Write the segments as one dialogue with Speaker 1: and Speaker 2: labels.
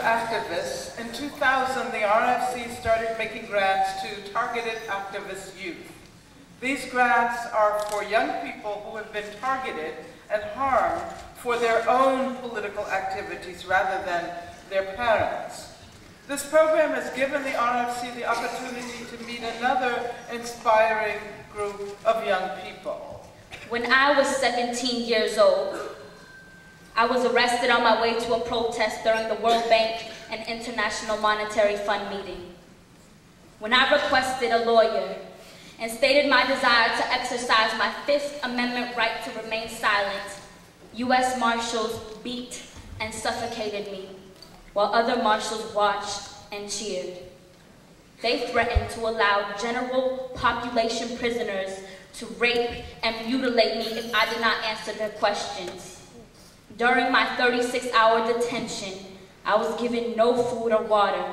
Speaker 1: activists, in 2000 the RFC started making grants to targeted activist youth. These grants are for young people who have been targeted and harmed for their own political activities rather than their parents. This program has given the RFC the opportunity to meet another inspiring group of young people.
Speaker 2: When I was 17 years old, I was arrested on my way to a protest during the World Bank and International Monetary Fund meeting. When I requested a lawyer and stated my desire to exercise my Fifth Amendment right to remain silent, U.S. Marshals beat and suffocated me, while other marshals watched and cheered. They threatened to allow general population prisoners to rape and mutilate me if I did not answer their questions. During my 36-hour detention, I was given no food or water.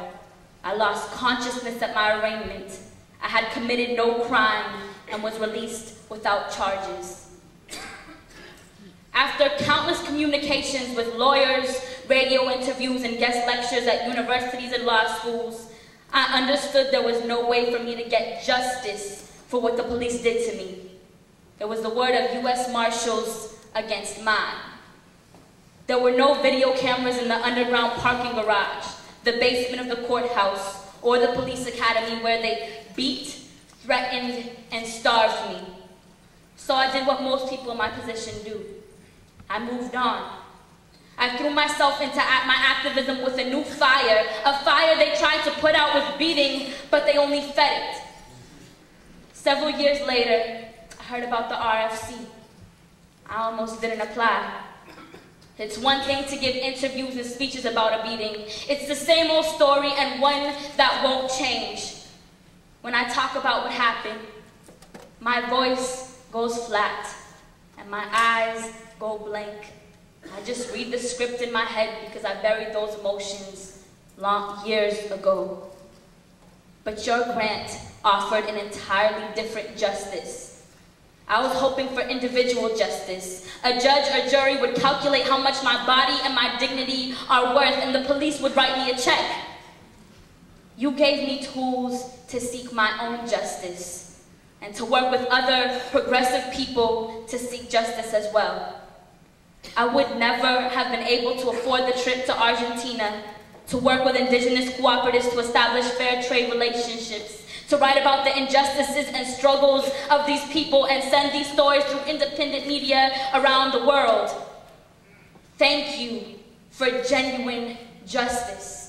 Speaker 2: I lost consciousness at my arraignment. I had committed no crime and was released without charges. After countless communications with lawyers, radio interviews, and guest lectures at universities and law schools, I understood there was no way for me to get justice for what the police did to me. It was the word of U.S. Marshals against mine. There were no video cameras in the underground parking garage, the basement of the courthouse, or the police academy where they beat, threatened, and starved me. So I did what most people in my position do. I moved on. I threw myself into my activism with a new fire, a fire they tried to put out with beating, but they only fed it. Several years later, I heard about the RFC. I almost didn't apply. It's one thing to give interviews and speeches about a beating. It's the same old story and one that won't change. When I talk about what happened, my voice goes flat and my eyes go blank. I just read the script in my head because I buried those emotions years ago. But your grant offered an entirely different justice. I was hoping for individual justice. A judge or jury would calculate how much my body and my dignity are worth, and the police would write me a check. You gave me tools to seek my own justice and to work with other progressive people to seek justice as well. I would never have been able to afford the trip to Argentina, to work with indigenous cooperatives to establish fair trade relationships, to write about the injustices and struggles of these people and send these stories through independent media around the world. Thank you for genuine justice.